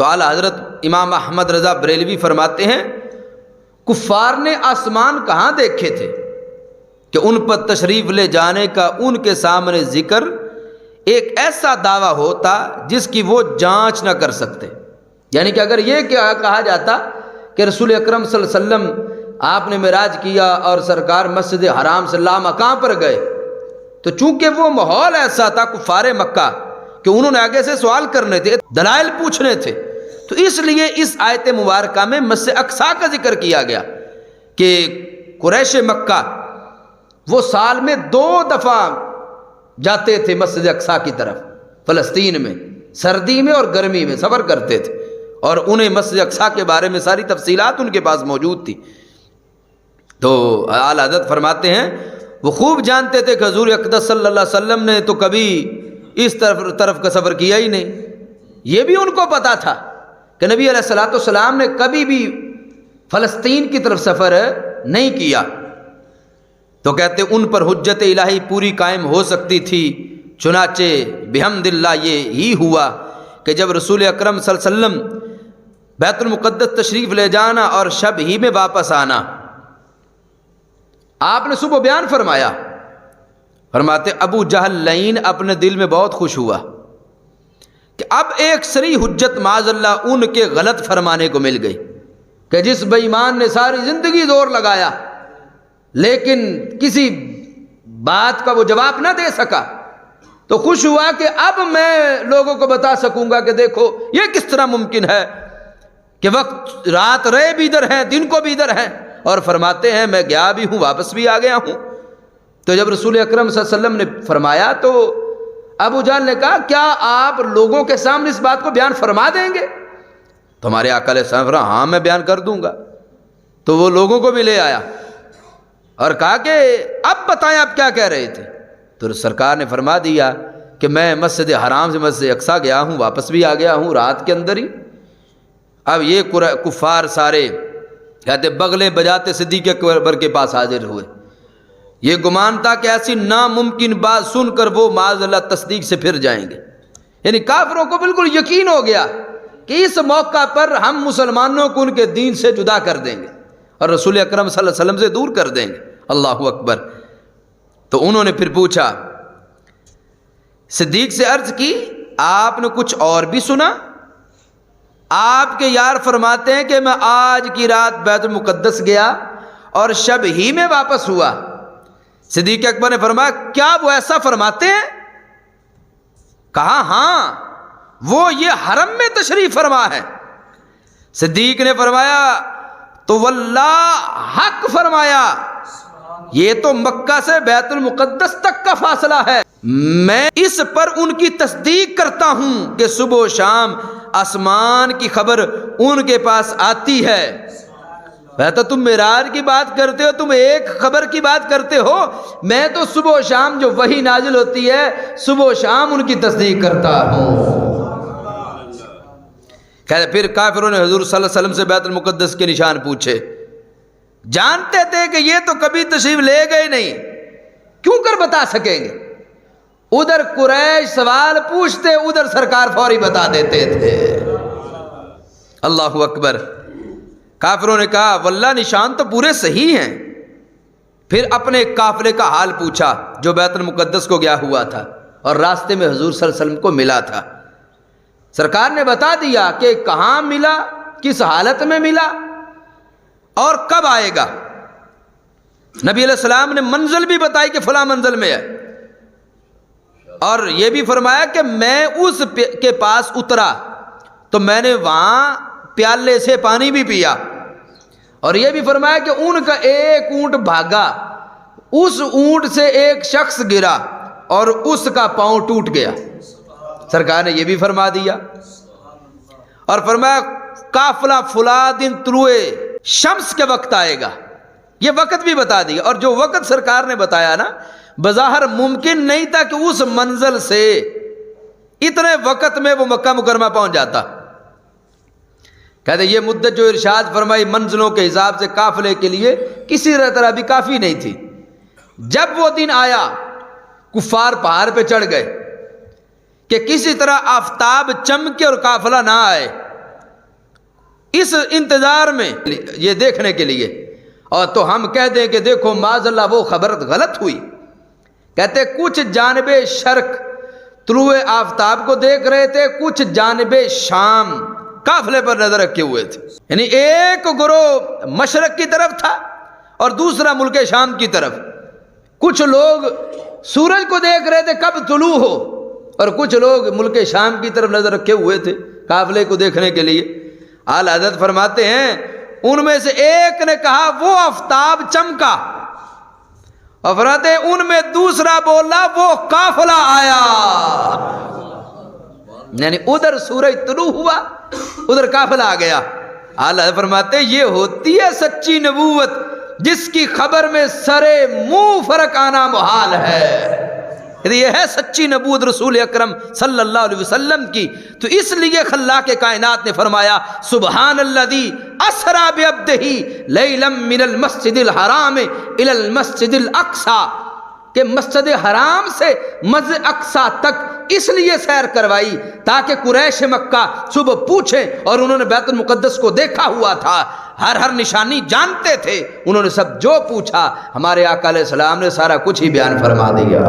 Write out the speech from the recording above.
تو اعلیٰ حضرت امام احمد رضا بریلوی فرماتے ہیں کفار نے آسمان کہاں دیکھے تھے کہ ان پر تشریف لے جانے کا ان کے سامنے ذکر ایک ایسا دعویٰ ہوتا جس کی وہ جانچ نہ کر سکتے. یعنی کہ اگر یہ کہا جاتا کہ رسول اکرم صلی اللہ علیہ وسلم آپ نے معراج کیا اور سرکار مسجد حرام سے لامکان پر گئے، تو چونکہ وہ ماحول ایسا تھا کفار مکہ کہ انہوں نے آگے سے سوال کرنے تھے، دلائل پوچھنے تھے، تو اس لیے اس آیت مبارکہ میں مسجد اقصیٰ کا ذکر کیا گیا کہ قریش مکہ وہ سال میں 2 دفعہ جاتے تھے مسجد اقصیٰ کی طرف، فلسطین میں سردی میں اور گرمی میں سفر کرتے تھے، اور انہیں مسجد اقصیٰ کے بارے میں ساری تفصیلات ان کے پاس موجود تھی. تو اعلیٰ حضرت فرماتے ہیں وہ خوب جانتے تھے کہ حضور اقدس صلی اللہ علیہ وسلم نے تو کبھی اس طرف کا سفر کیا ہی نہیں. یہ بھی ان کو پتا تھا کہ نبی علیہ الصلوۃ والسلام نے کبھی بھی فلسطین کی طرف سفر نہیں کیا. تو کہتے ان پر حجت الہی پوری قائم ہو سکتی تھی. چنانچہ بحمد اللہ یہ ہی ہوا کہ جب رسول اکرم صلی اللہ علیہ وسلم بیت المقدس تشریف لے جانا اور شب ہی میں واپس آنا، آپ نے صبح بیان فرمایا. فرماتے ابو جہل لعین اپنے دل میں بہت خوش ہوا کہ اب ایک صریح حجت معاذ اللہ ان کے غلط فرمانے کو مل گئی کہ جس بے ایمان نے ساری زندگی زور لگایا لیکن کسی بات کا وہ جواب نہ دے سکا، تو خوش ہوا کہ اب میں لوگوں کو بتا سکوں گا کہ دیکھو یہ کس طرح ممکن ہے کہ وقت رات رہے بھی ادھر ہیں دن کو بھی ادھر ہیں. اور فرماتے ہیں میں گیا بھی ہوں واپس بھی آ گیا ہوں. تو جب رسول اکرم صلی اللہ علیہ وسلم نے فرمایا تو ابو جہل نے کہا کیا آپ لوگوں کے سامنے اس بات کو بیان فرما دیں گے؟ تو ہمارے آقا علیہ السلام فرمایا ہاں میں بیان کر دوں گا. تو وہ لوگوں کو بھی لے آیا اور کہا کہ اب بتائیں آپ کیا کہہ رہے تھے؟ تو سرکار نے فرما دیا کہ میں مسجد حرام سے مسجد اقصیٰ گیا ہوں واپس بھی آ گیا ہوں رات کے اندر ہی. اب یہ کفار سارے کہتے بغلیں بجاتے صدیق اکبر کے پاس حاضر ہوئے. یہ گمان تھا کہ ایسی ناممکن بات سن کر وہ معاذ اللہ تصدیق سے پھر جائیں گے. یعنی کافروں کو بالکل یقین ہو گیا کہ اس موقع پر ہم مسلمانوں کو ان کے دین سے جدا کر دیں گے اور رسول اکرم صلی اللہ علیہ وسلم سے دور کر دیں گے. اللہ اکبر. تو انہوں نے پھر پوچھا، صدیق سے عرض کی آپ نے کچھ اور بھی سنا؟ آپ کے یار فرماتے ہیں کہ میں آج کی رات بیت المقدس گیا اور شب ہی میں واپس ہوا. صدیق اکبر نے فرمایا کیا وہ ایسا فرماتے ہیں؟ کہا ہاں وہ یہ حرم میں تشریف فرما ہے. صدیق نے فرمایا تو واللہ حق فرمایا، یہ تو مکہ سے بیت المقدس تک کا فاصلہ ہے. میں اس پر ان کی تصدیق کرتا ہوں کہ صبح و شام آسمان کی خبر ان کے پاس آتی ہے. تو تم معراج کی بات کرتے ہو، تم ایک خبر کی بات کرتے ہو، میں تو صبح و شام جو وحی نازل ہوتی ہے صبح و شام ان کی تصدیق کرتا ہوں. پھر کافروں نے حضور صلی اللہ علیہ وسلم سے بیت المقدس کے نشان پوچھے. جانتے تھے کہ یہ تو کبھی تشریف لے گئے نہیں، کیوں کر بتا سکیں گے؟ ادھر قریش سوال پوچھتے، ادھر سرکار فوری بتا دیتے تھے. اللہ اکبر. کافروں نے کہا واللہ نشان تو پورے صحیح ہیں. پھر اپنے قافلے کا حال پوچھا جو بیت المقدس کو گیا ہوا تھا اور راستے میں حضور صلی اللہ علیہ وسلم کو ملا تھا. سرکار نے بتا دیا کہ کہاں ملا، کس حالت میں ملا اور کب آئے گا. نبی علیہ السلام نے منزل بھی بتائی کہ فلاں منزل میں ہے، اور یہ بھی فرمایا کہ میں اس کے پاس اترا تو میں نے وہاں پیالے سے پانی بھی پیا، اور یہ بھی فرمایا کہ ان کا ایک اونٹ بھاگا، اس اونٹ سے ایک شخص گرا اور اس کا پاؤں ٹوٹ گیا. سرکار نے یہ بھی فرما دیا اور فرمایا قافلہ فلاں دن طلوع شمس کے وقت آئے گا. یہ وقت بھی بتا دیا، اور جو وقت سرکار نے بتایا نا بظاہر ممکن نہیں تھا کہ اس منزل سے اتنے وقت میں وہ مکہ مکرمہ پہنچ جاتا. کہتے یہ مدت جو ارشاد فرمائی منزلوں کے حساب سے قافلے کے لیے کسی طرح بھی کافی نہیں تھی. جب وہ دن آیا کفار پہاڑ پہ چڑھ گئے کہ کسی طرح آفتاب چمکے اور قافلہ نہ آئے. اس انتظار میں یہ دیکھنے کے لیے، اور تو ہم کہہ دیں کہ دیکھو معاذ اللہ وہ خبر غلط ہوئی. کہتے کچھ جانب شرق طلوع آفتاب کو دیکھ رہے تھے، کچھ جانب شام قافلے پر نظر رکھے ہوئے تھے. یعنی ایک گروہ مشرق کی طرف تھا اور دوسرا ملک شام کی طرف. کچھ لوگ سورج کو دیکھ رہے تھے کب طلوع ہو، اور کچھ لوگ ملک شام کی طرف نظر رکھے ہوئے تھے قافلے کو دیکھنے کے لیے. اعلیٰ حضرت فرماتے ہیں ان میں سے ایک نے کہا وہ آفتاب چمکا، اور فرماتے ہیں ان میں دوسرا بولا وہ قافلہ آیا. یعنی ادھر سورج طلوع ہوا، ادھر قافلہ آ گیا. اعلیٰ حضرت فرماتے ہیں یہ ہوتی ہے سچی نبوت جس کی خبر میں سرے منہ فرق آنا محال ہے. یہ ہے سچی نبوت رسول اکرم صلی اللہ علیہ وسلم کی. تو اس لیے خلاق کائنات نے فرمایا سبحان الذی اسری بعبدہ لیلا من المسجد الحرام الی المسجد الاقصی، کہ مسجد حرام سے مسجد اقصی تک اس لیے سیر کروائی تاکہ قریش مکہ صبح پوچھیں، اور انہوں نے بیت المقدس کو دیکھا ہوا تھا، ہر نشانی جانتے تھے، انہوں نے سب جو پوچھا ہمارے آقا علیہ السلام نے سارا کچھ ہی بیان فرما دیا.